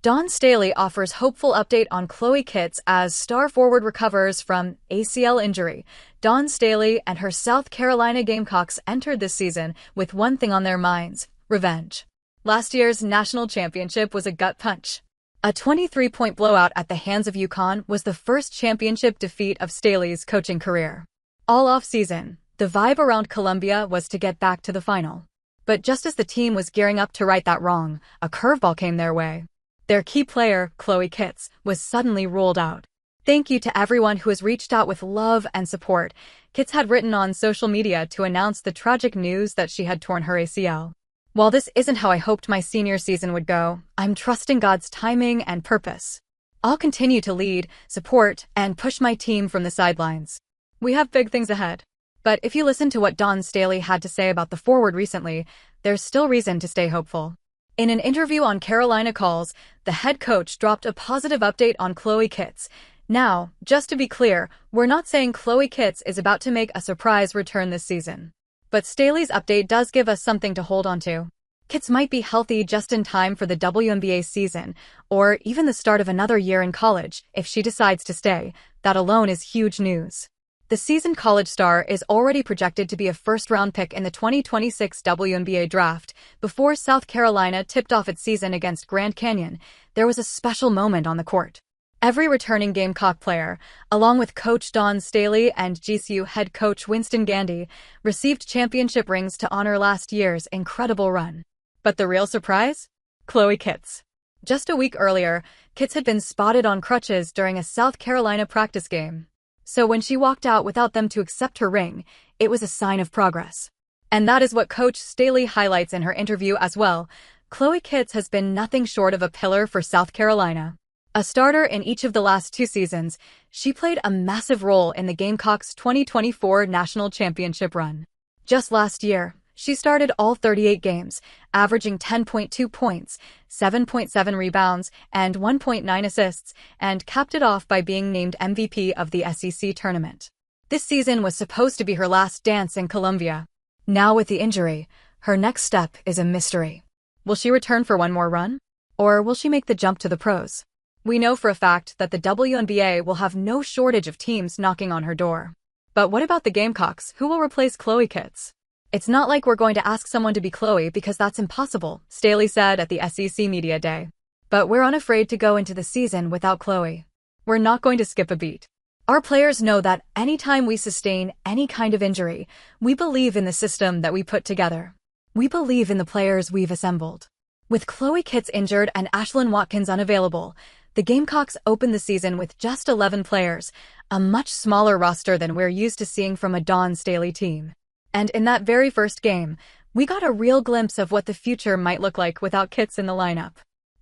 Dawn Staley offers hopeful update on Chloe Kitts as star forward recovers from ACL injury. Dawn Staley and her South Carolina Gamecocks entered this season with one thing on their minds: revenge. Last year's national championship was a gut punch. A 23-point blowout at the hands of UConn was the first championship defeat of Staley's coaching career. All off-season, the vibe around Columbia was to get back to the final. But just as the team was gearing up to right that wrong, a curveball came their way. Their key player, Chloe Kitts, was suddenly ruled out. "Thank you to everyone who has reached out with love and support," Kitts had written on social media to announce the tragic news that she had torn her ACL. "While this isn't how I hoped my senior season would go, I'm trusting God's timing and purpose. I'll continue to lead, support, and push my team from the sidelines. We have big things ahead." But if you listen to what Dawn Staley had to say about the forward recently, there's still reason to stay hopeful. In an interview on Carolina Calls, the head coach dropped a positive update on Chloe Kitts. Now, just to be clear, we're not saying Chloe Kitts is about to make a surprise return this season. But Staley's update does give us something to hold on to. Kitts might be healthy just in time for the WNBA season, or even the start of another year in college if she decides to stay. That alone is huge news. The seasoned college star is already projected to be a first-round pick in the 2026 WNBA draft. Before South Carolina tipped off its season against Grand Canyon, there was a special moment on the court. Every returning Gamecock player, along with Coach Dawn Staley and GCU head coach Winston Gandy, received championship rings to honor last year's incredible run. But the real surprise? Chloe Kitts. Just a week earlier, Kitts had been spotted on crutches during a South Carolina practice game. So when she walked out without them to accept her ring, it was a sign of progress. And that is what Coach Staley highlights in her interview as well. Chloe Kitts has been nothing short of a pillar for South Carolina. A starter in each of the last 2 seasons, she played a massive role in the Gamecocks' 2024 national championship run. Just last year, she started all 38 games, averaging 10.2 points, 7.7 rebounds, and 1.9 assists, and capped it off by being named MVP of the SEC tournament. This season was supposed to be her last dance in Columbia. Now with the injury, her next step is a mystery. Will she return for one more run? Or will she make the jump to the pros? We know for a fact that the WNBA will have no shortage of teams knocking on her door. But what about the Gamecocks? Who will replace Chloe Kitts? "It's not like we're going to ask someone to be Chloe because that's impossible," Staley said at the SEC Media Day. "But we're unafraid to go into the season without Chloe. We're not going to skip a beat. Our players know that anytime we sustain any kind of injury, we believe in the system that we put together. We believe in the players we've assembled." With Chloe Kitts injured and Ashlyn Watkins unavailable, the Gamecocks opened the season with just 11 players, a much smaller roster than we're used to seeing from a Dawn Staley team. And in that very first game, we got a real glimpse of what the future might look like without Kitts in the lineup.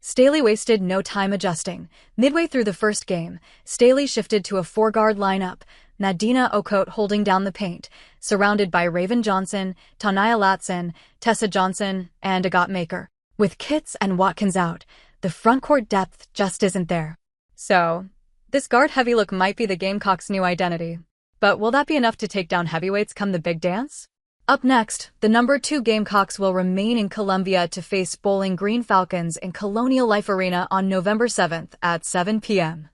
Staley wasted no time adjusting. Midway through the first game, Staley shifted to a 4-guard lineup, Nadina Okote holding down the paint, surrounded by Raven Johnson, Tanaya Latson, Tessa Johnson, and Agat Maker. With Kitts and Watkins out, the frontcourt depth just isn't there. So, this guard-heavy look might be the Gamecocks' new identity. But will that be enough to take down heavyweights come the big dance? Up next, the number 2 Gamecocks will remain in Columbia to face Bowling Green Falcons in Colonial Life Arena on November 7th at 7 p.m.